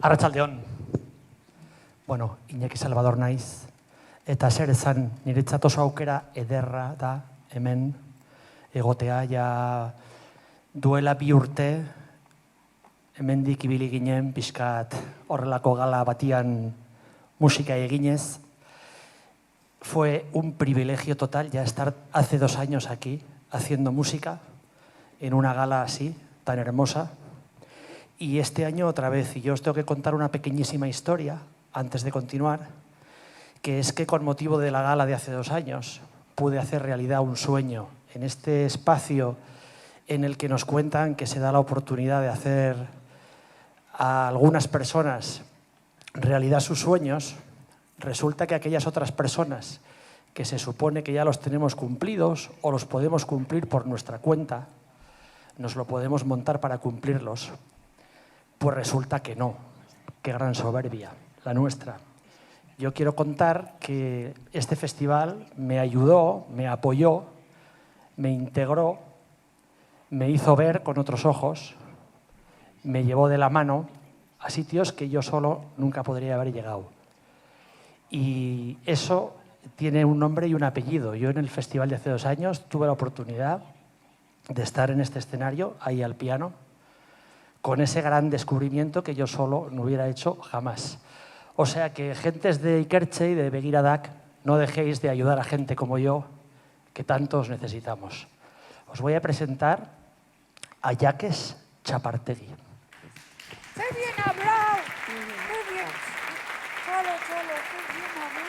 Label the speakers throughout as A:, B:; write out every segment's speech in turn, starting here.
A: Arratsaldeon. Bueno, Iñaki Salvador naiz, eta zer esan niretzat oso aukera ederra da hemen egotea ja duela 2 urte hemendik ibili ginen pixkat horrelako gala batian musika eginez. Fue un privilegio total ya estar hace 2 años aquí haciendo música en una gala así, tan hermosa. Y este año otra vez, y yo os tengo que contar una pequeñísima historia antes de continuar, que es que con motivo de la gala de hace 2 años pude hacer realidad un sueño en este espacio en el que nos cuentan que se da la oportunidad de hacer a algunas personas realidad sus sueños. Resulta que aquellas otras personas que se supone que ya los tenemos cumplidos o los podemos cumplir por nuestra cuenta, nos lo podemos montar para cumplirlos. Pues resulta que no. Qué gran soberbia, la nuestra. Yo quiero contar que este festival me ayudó, me apoyó, me integró, me hizo ver con otros ojos, me llevó de la mano a sitios que yo solo nunca podría haber llegado. Y eso tiene un nombre y un apellido. Yo en el festival de hace 2 años tuve la oportunidad de estar en este escenario, ahí al piano, con ese gran descubrimiento que yo solo no hubiera hecho jamás. O sea que, gentes de Ikertxe y de Begiradak, no dejéis de ayudar a gente como yo, que tantos necesitamos. Os voy a presentar a Jacques Txapartegi.
B: ¡Qué bien hablado! ¡Qué bien! Chalo, qué bien hablado.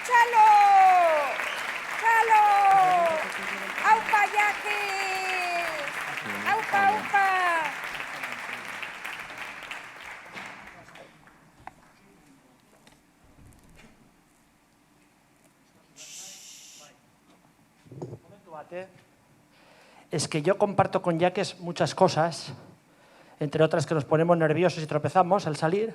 B: ¡Chalo! ¡Aupa, Jacques! ¡Aupa!
A: Es que yo comparto con Jacques muchas cosas, entre otras que nos ponemos nerviosos y tropezamos al salir,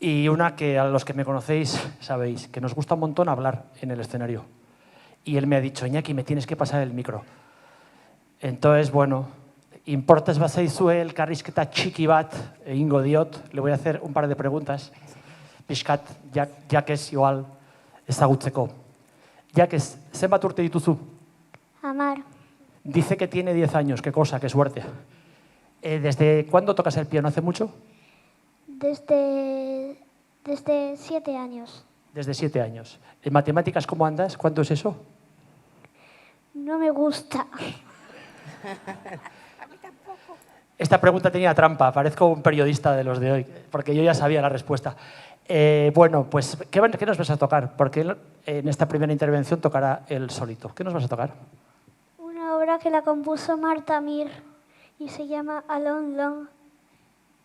A: y una que a los que me conocéis sabéis, que nos gusta un montón hablar en el escenario. Y él me ha dicho, Iñaki, me tienes que pasar el micro. Entonces, bueno, importez bazaizue elkarrizketa txiki bat egingo diot, le voy a hacer un par de preguntas, pixkat, Jacques igual ezagutzeko. Jacques, zenbat urte dituzu?
C: 10.
A: Dice que tiene 10 años, qué cosa, qué suerte. ¿Desde cuándo tocas el piano? ¿Hace mucho?
C: Desde 7 años.
A: Desde 7 años. ¿En matemáticas cómo andas? ¿Cuánto es eso?
C: No me gusta.
A: Esta pregunta tenía trampa, parezco un periodista de los de hoy, porque yo ya sabía la respuesta. Bueno, pues, ¿qué nos vas a tocar? Porque él, en esta primera intervención tocará él solito. ¿Qué nos vas a tocar?
C: Una obra que la compuso Marta Mir y se llama Alone Long.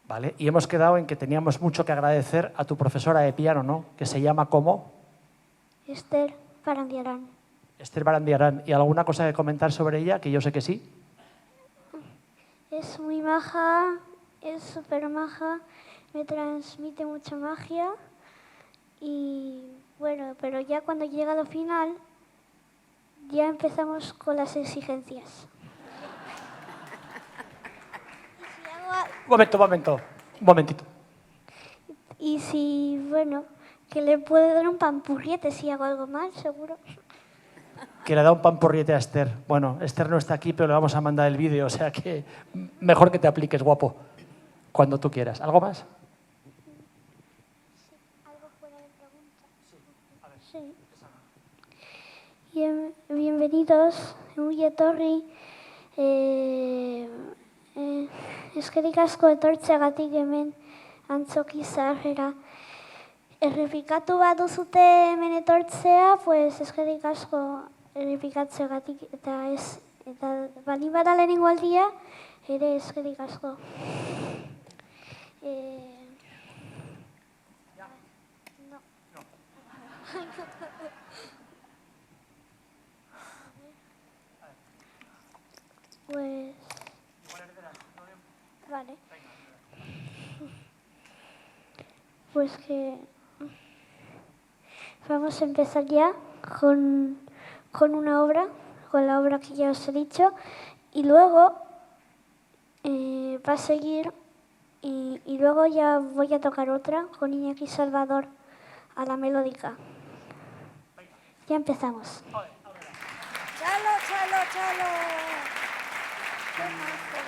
A: Vale, y hemos quedado en que teníamos mucho que agradecer a tu profesora de piano, ¿no? Que se llama ¿cómo?
C: Esther Barandiarán.
A: Esther Barandiarán. ¿Y alguna cosa que comentar sobre ella? Que yo sé que sí.
C: Es muy maja, es súper maja, me transmite mucha magia y bueno, pero ya cuando llega al final ya empezamos con las exigencias.
A: Un momentito.
C: Y si, bueno, que le puedo dar un pampurriete si hago algo mal, seguro.
A: Que le da un pampurriete a Esther. Bueno, Esther no está aquí, pero le vamos a mandar el vídeo, o sea que mejor que te apliques, guapo, cuando tú quieras. ¿Algo más?
C: Sí, algo fuera de pregunta. Sí. Bienvenidos, ongi etorri. Eskerrik asko etortzeagatik hemen antzoki zaharrera. Errepikatu bat duzute hemen etortzea, pues eskerrik asko errepikatzeagatik eta baldin bada lehenengo aldia, ere eskerrik asko. No. Pues... Vale. Pues vamos a empezar ya con una obra, con la obra que ya os he dicho, y luego va a seguir y luego ya voy a tocar otra con Iñaki Salvador a la melódica. Ya empezamos.
B: Chalo, chalo, chalo. Qué majo.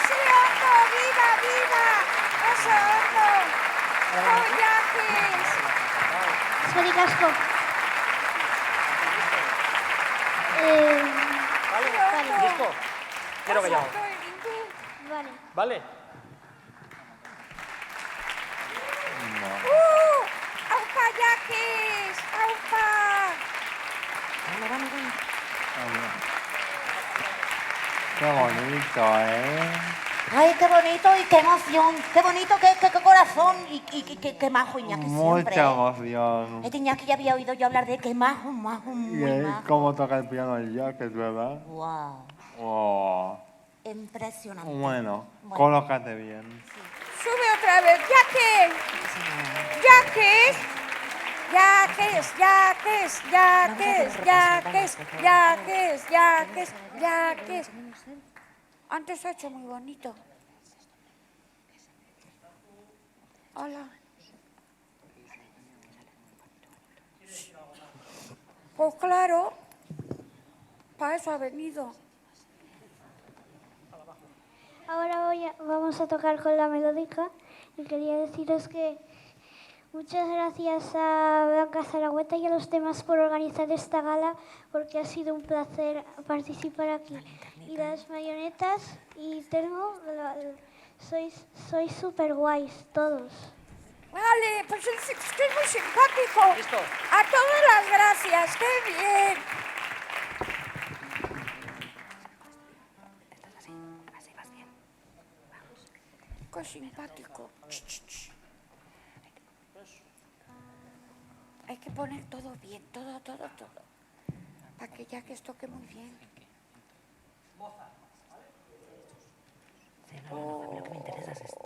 B: Sí, Hondo, viva, viva. Eso, Hondo. Koyakis.
C: Eskerrik asko.
A: Listo. Quiero que ya.
B: Oso, Indu.
C: Vale.
A: ¿Vale?
B: Aupa, Yakis. Aupa.
D: Qué bonito, ¿eh?
E: Ay, qué bonito y qué emoción. Qué bonito, qué corazón y qué majo Iñaki siempre.
D: Mucha emoción.
E: Este Iñaki ya había oído yo hablar de qué majo, muy
D: Y
E: majo.
D: cómo toca el piano el Jacket, ¿verdad?
E: Wow,
D: Oh.
E: impresionante.
D: Bueno, colócate bien.
B: Sube otra vez. Yakis. Yakis. Yakis, Yakis, Yakis, Yakis, Yakis, Yakis, Yakis. Antes ha hecho muy bonito. Hola. Pues claro, para eso ha venido.
C: Ahora vamos a tocar con la melódica y quería deciros que muchas gracias a Blanca Zaragüeta y a los demás por organizar esta gala porque ha sido un placer participar aquí. Y las marionetas y Telmo, sois súper guays todos.
B: Vale, pues es que es muy simpático.
A: Listo.
B: A todas las gracias, qué bien. Qué simpático. Ch, ch, ch. Hay que poner todo bien, todo. Para que ya que toque muy bien.
E: Lo que me interesa es esto.